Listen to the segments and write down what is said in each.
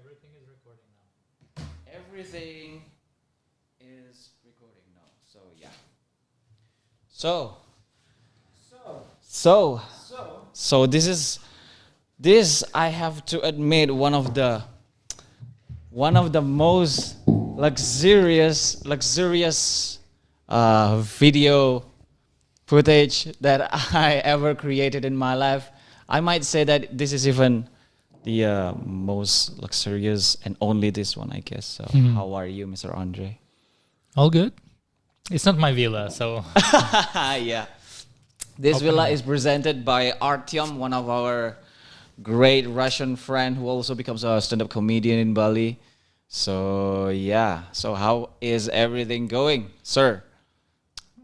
Everything is recording now. So yeah. So this I have to admit one of the most luxurious video footage that I ever created in my life. I might say that this is even the most luxurious and only this one, I guess. So how are you, Mr. Ondrey? All good. It's not my villa, so Yeah. This villa is presented by Artyom, one of our great Russian friend who also becomes a stand-up comedian in Bali. So yeah. So how is everything going, sir?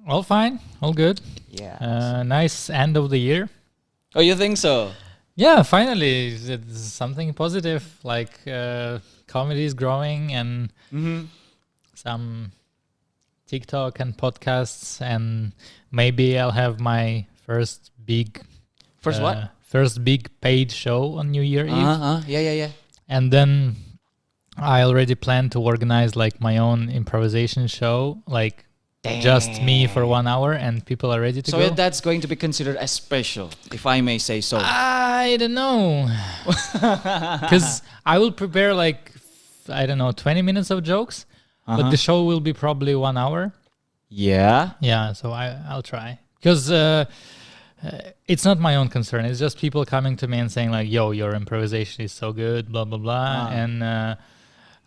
all fine, all good. Yeah. Nice end of the year. Oh, you think so? Yeah, finally, it's something positive. Like comedy is growing, and some TikTok and podcasts, and maybe I'll have my first big paid show on New Year Eve. Yeah. And then I already plan to organize like my own improvisation show, like just me for 1 hour, and people are ready to go. So that's going to be considered as special, if I may say so. I don't know, because I will prepare like 20 minutes of jokes, but the show will be probably 1 hour. Yeah. Yeah, so I'll try, because it's not my own concern. It's just people coming to me and saying like, "Yo, your improvisation is so good," blah blah blah, and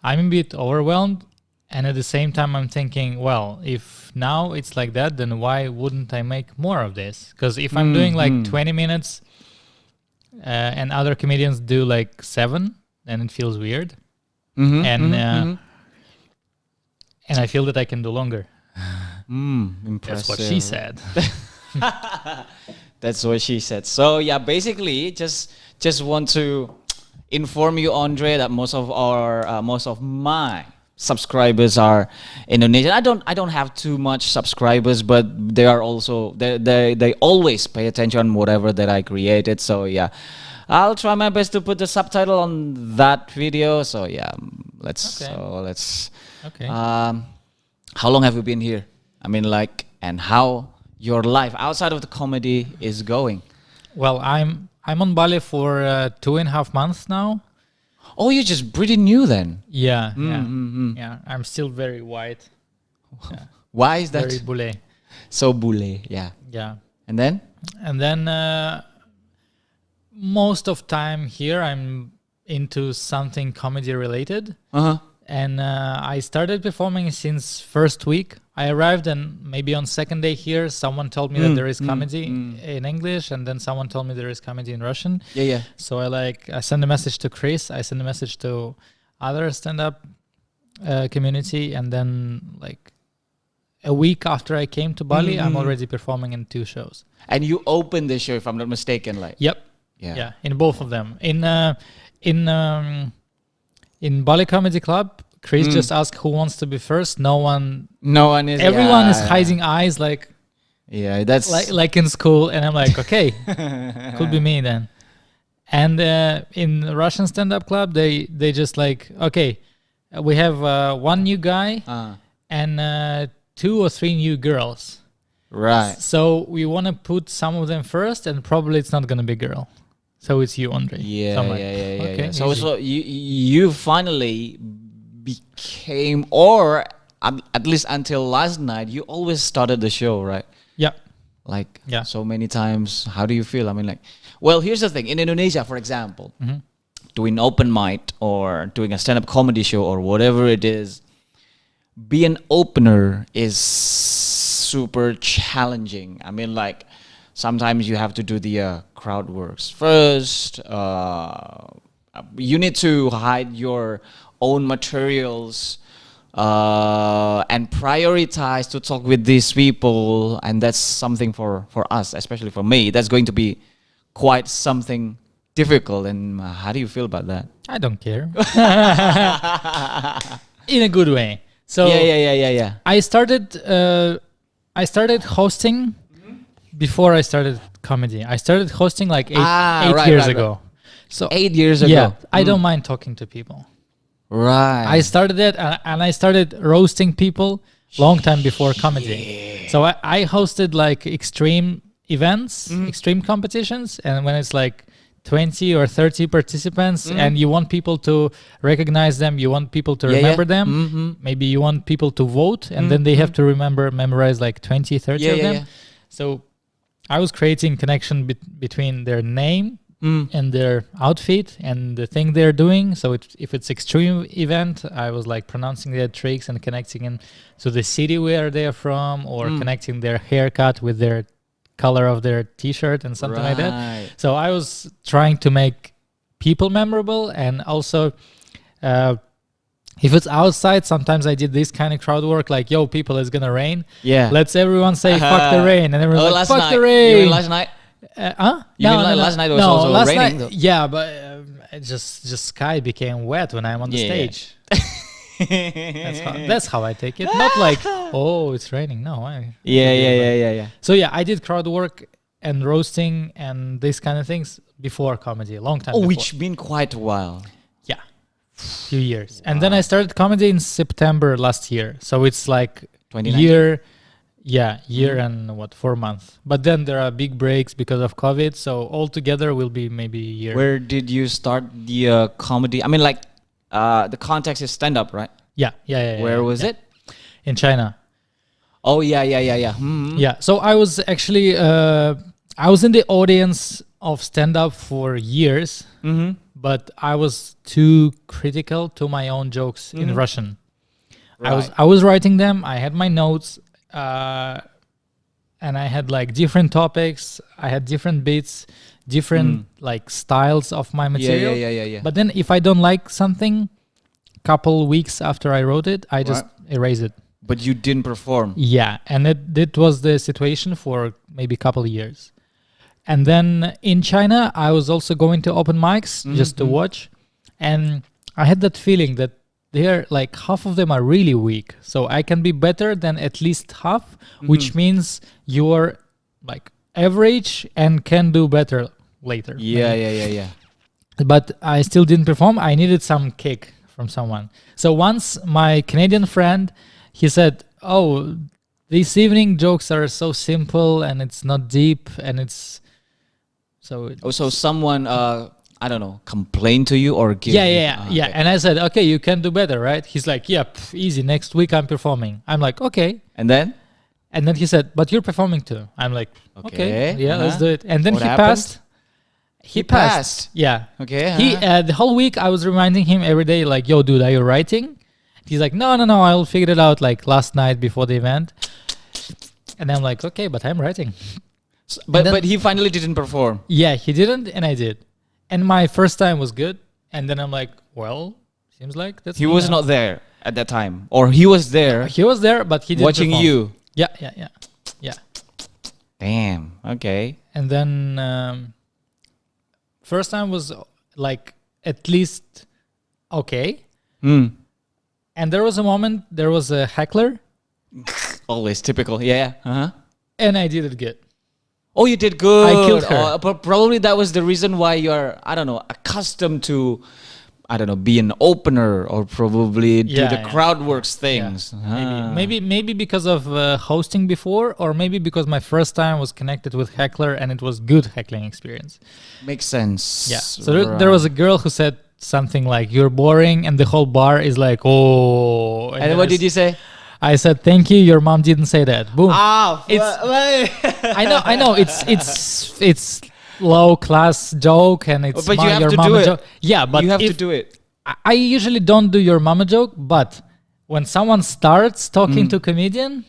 I'm a bit overwhelmed. And at the same time, I'm thinking, well, if now it's like that, then why wouldn't I make more of this? Because if I'm doing like 20 minutes and other comedians do like 7, then it feels weird. And I feel that I can do longer. Impressive. That's what she said. That's what she said. So yeah, basically, just want to inform you, Ondrey, that most of my subscribers are Indonesian. I don't have too much subscribers, but they are also they always pay attention on whatever that I created. So yeah, I'll try my best to put the subtitle on that video. So yeah, let's. Okay. How long have you been here? I mean, like, and how your life outside of the comedy is going? Well, I'm on Bali for 2.5 months now. Oh, you're just pretty new then. Yeah. Yeah. I'm still very white. Yeah. Why is that? Very bule. So bule, yeah. Yeah. And then? Most of time here, I'm into something comedy related. And I started performing since first week. I arrived, and maybe on second day here, someone told me that there is comedy in English, and then someone told me there is comedy in Russian. Yeah. So I sent a message to Chris. I sent a message to other stand-up community, and then like a week after I came to Bali, I'm already performing in 2 shows. And you opened the show, if I'm not mistaken, like. Yep. Yeah. In both of them. In Bali Comedy Club, Chris just asked who wants to be first. No one is. Everyone is hiding eyes, like. Yeah, that's like in school, and I'm like, okay, could be me then. And in the Russian stand-up club, they just like, okay, we have 1 new guy and 2 or 3 new girls. Right. So we want to put some of them first, and probably it's not gonna be girl. So it's you, Ondrey. Yeah. Okay, So you finally became, or at least until last night, you always started the show, right? Yeah. Like so many times. How do you feel? I mean, like, well, here's the thing. In Indonesia, for example, doing open mic or doing a stand-up comedy show or whatever it is, be an opener is super challenging. I mean, like, sometimes you have to do the crowd works first. You need to hide your own materials and prioritize to talk with these people, and that's something for us, especially for me, that's going to be quite something difficult. And how do you feel about that? I don't care. In a good way. So yeah. I started hosting before I started comedy. I started hosting like eight years ago. So 8 years ago. Yeah, I don't mind talking to people. Right. I started that, and I started roasting people long time before comedy. So I hosted like extreme events, extreme competitions, and when it's like 20 or 30 participants and you want people to recognize them, you want people to remember them, maybe you want people to vote, and then they have to memorize like 20, 30 of them. So I was creating connection between their name and their outfit and the thing they're doing. So if it's extreme event, I was like pronouncing their tricks and connecting them to the city where they're from, or connecting their haircut with their color of their t-shirt and something like that. So I was trying to make people memorable, and also if it's outside, sometimes I did this kind of crowd work, like, yo, people, it's gonna rain. Yeah. Let's everyone say fuck the rain, and everyone's like, fuck the rain. You mean last night? Last night was also raining? Though. Yeah, but just sky became wet when I'm on the stage. That's how I take it. Not like, oh, it's raining. No. Yeah. So yeah, I did crowd work and roasting and these kind of things before comedy, a long time before. Which been quite a while. Yeah, few years. Wow. And then I started comedy in September last year. So it's like year and 4 months. But then there are big breaks because of COVID. So altogether will be maybe a year. Where did you start the comedy? I mean, like, the context is stand-up, right? Yeah. Where was it? In China. Oh, yeah. Mm-hmm. Yeah, so I was actually, I was in the audience of stand-up for years, but I was too critical to my own jokes in Russian. Right. I was writing them, I had my notes, and I had like different topics, I had different bits, different like styles of my material. Yeah. But then if I don't like something, couple weeks after I wrote it, I just erase it. But you didn't perform. Yeah, and it was the situation for maybe a couple of years. And then in China, I was also going to open mics just to watch. And I had that feeling that they're like half of them are really weak. So I can be better than at least half, which means you're like average and can do better later. Yeah. But I still didn't perform. I needed some kick from someone. So once my Canadian friend, he said, oh, this evening jokes are so simple and it's not deep and it's so... So someone, I don't know, complained to you or give... Yeah. And I said, okay, you can do better, right? He's like, yeah, easy. Next week I'm performing. I'm like, okay. And then? And then he said, but you're performing too. I'm like, okay, yeah, let's do it. And then what he happened? passed. He passed. Yeah. Okay. He the whole week I was reminding him every day, like, yo, dude, are you writing? He's like, no, I'll figure it out like last night before the event. And I'm like, okay, but I'm writing. So, but he finally didn't perform. Yeah, he didn't, and I did. And my first time was good. And then I'm like, well, seems like that's... He was not there at that time. Or he was there. He was there, but he didn't watching perform. you. Yeah. Damn. Okay. And then first time was like at least okay. And there was a moment, there was a heckler. Always typical. Yeah. And I did it good. Oh, you did good. I killed her. But probably that was the reason why you're, I don't know, accustomed to, I don't know, be an opener or probably do the crowd works things. Yeah. Maybe because of hosting before, or maybe because my first time was connected with heckler and it was good heckling experience. Makes sense. Yeah. So there was a girl who said something like, you're boring, and the whole bar is like, oh. And what did you say? I said, thank you, your mom didn't say that. Boom. I know it's low class joke and it's but you have your to mama do it. joke. Yeah, but you have to do it. I usually don't do your mama joke, but when someone starts talking to comedian,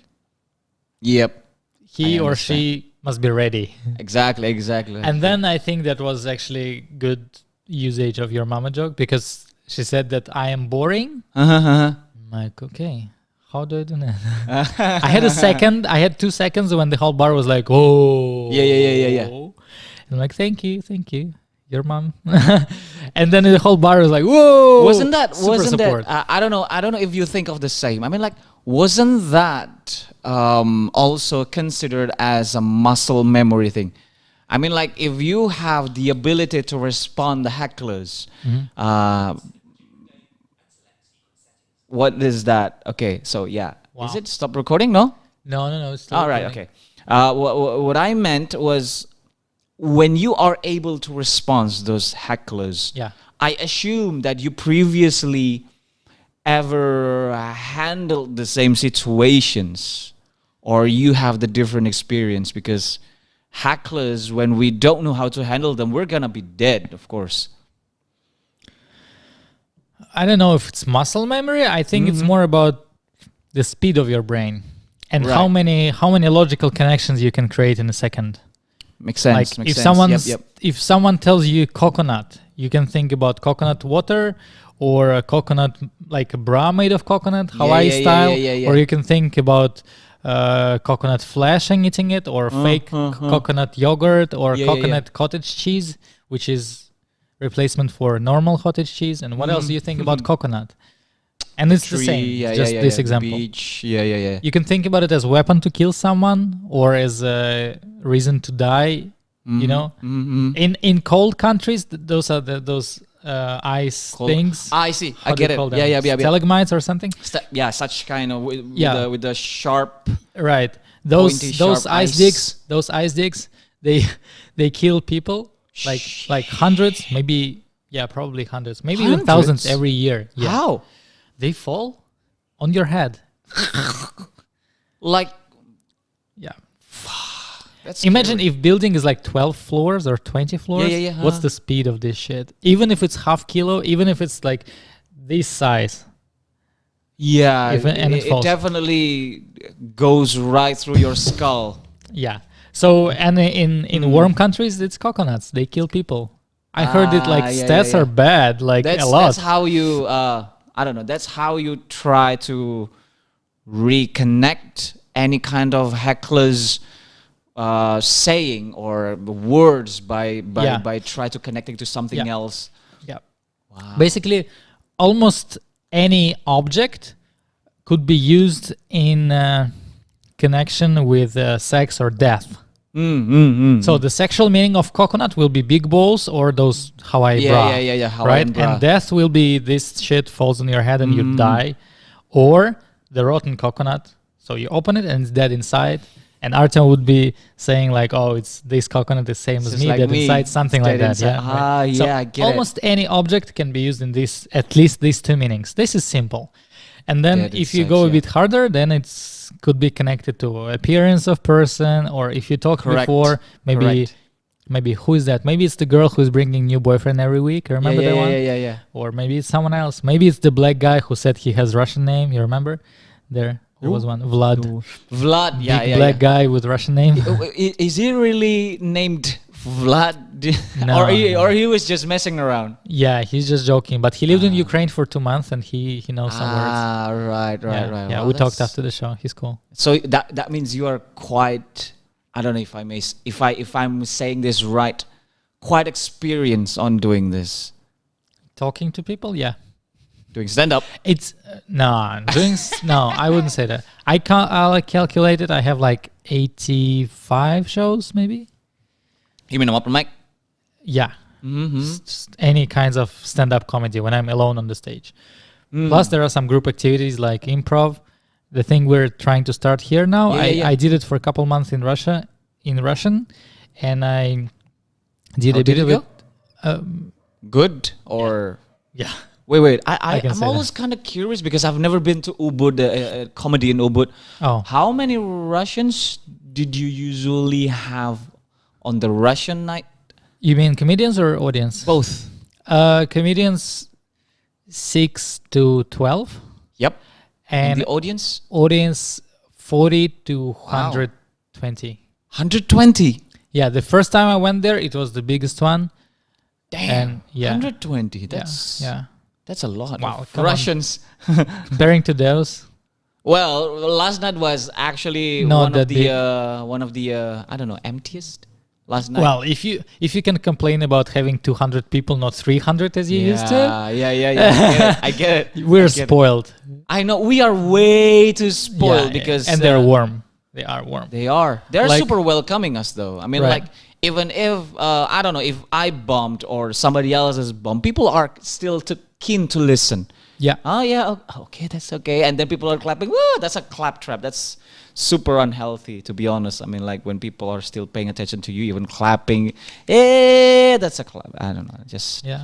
yep, he or she must be ready. Exactly. And then I think that was actually good usage of your mama joke, because she said that I am boring. I'm like, okay, how do I do that? I had 2 seconds when the whole bar was like, oh. Yeah. I'm like, thank you, your mom. And then the whole bar was like, whoa. Wasn't that I don't know if you think of the same. I mean, like, wasn't that also considered as a muscle memory thing? I mean, like, if you have the ability to respond to hecklers, what is that? Okay, so yeah. Wow. Is it stop recording? No? No. It's still All right, recording. okay. What I meant was when you are able to respond to those hecklers, Yeah. I assume that you previously ever handled the same situations or you have the different experience, because hecklers, when we don't know how to handle them, we're gonna be dead, of course. I don't know if it's muscle memory. I think it's more about the speed of your brain and how Right. many logical connections you can create in a second. Makes sense. Like makes if sense. if someone tells you coconut, you can think about coconut water or a coconut, like a bra made of coconut, Hawaii style, yeah. or you can think about coconut flesh and eating it, or fake coconut yogurt, or Yeah. coconut cottage cheese, which is replacement for normal cottage cheese. And what else do you think about coconut? And it's the same. It's just this example. Beach. Yeah. You can think about it as a weapon to kill someone or as a reason to die. You know, in cold countries, those are those ice Cold. things. I see. How I do you get it. call them? Yeah. Stalagmites or something. Yeah, such kind of Yeah. with the sharp. Right. Those Pointy, those sharp ice ice. digs. Those ice digs. They kill people like hundreds, maybe probably hundreds, maybe even thousands Hundreds? every year. Yeah. How? They fall on your head. Like Yeah. that's Imagine scary. if building is like 12 floors or 20 floors. Yeah, What's the speed of this shit? Even if it's half kilo, even if it's like this size. Yeah, and it it falls. definitely goes right through your skull. Yeah. So, and in warm countries, it's coconuts. They kill people. I heard it like stats are bad, like a lot. That's how you. I don't know. That's how you try to reconnect any kind of heckler's saying or words by try to connecting to something Yeah. else. Yeah. Wow. Basically, almost any object could be used in connection with sex or death. So the sexual meaning of coconut will be big balls or those Hawaii bra. Yeah. Right? Hawaiian bra. And death will be this shit falls on your head and you die. Or the rotten coconut. So you open it and it's dead inside. And Artyom would be saying like, oh, it's this coconut is same as Just me, like dead me, inside, something like dead that. inside. Yeah. Right? Yeah, I get it. almost any object can be used in this, at least these two meanings. This is simple. And then Dead if you inside, go a yeah. bit harder, then it's could be connected to appearance of person, or if you talked Correct. before, maybe Correct. who is that? Maybe it's the girl who's bringing new boyfriend every week. Remember that one? Yeah. Or maybe it's someone else. Maybe it's the black guy who said he has Russian name. You remember? Who was one? Vlad. Vlad. Big black guy with Russian name. Is he really named Vlad? No. or he was just messing around? Yeah, he's just joking. But he lived in Ukraine for 2 months and he knows some words. Right. Yeah, Well, we talked that's- after the show. He's cool. So that means you are quite. I don't know if I may. If I'm saying this right, quite experienced on doing this, Talking to people, yeah. doing stand up. It's no, I wouldn't say that. I'll calculate it. I have like 85 shows, maybe. You mean open mic? Yeah. Just any kinds of stand-up comedy when I'm alone on the stage. Plus, there are some group activities like improv. The thing we're trying to start here now. Yeah. I did it for a couple months in Russia, in Russian, and I did How a bit did of it it. go? Good or Yeah. wait. I can I'm say always kind of curious because I've never been to Ubud, comedy in Ubud. Oh. How many Russians did you usually have on the Russian night? You mean comedians or audience? Both. Comedians 6 to 12. Yep. And And the audience? audience 40 to 120. 120. Yeah, the first time I went there, it was the biggest one. Damn. And, yeah. 120. That's Yeah. that's a lot. Wow, Of come on. Russians. Comparing to those, Well, last night was actually Not one that of the one of the I don't know, emptiest last night. well, if you can complain about having 200 people, not 300 as you used to, Yeah. I get it. we're I get it. spoiled. I know we are way too spoiled Yeah, because and they're warm. They are warm. They are. They're Like- super welcoming us though. I mean, Right. like even if I don't know if I bombed or somebody else has bombed, people are still keen to listen. Yeah. Oh yeah, okay, that's okay. And then people are clapping. Woo, that's a clap trap. That's super unhealthy, to be honest. I mean, like when people are still paying attention to you, even clapping, that's a clap. I don't know. Just Yeah.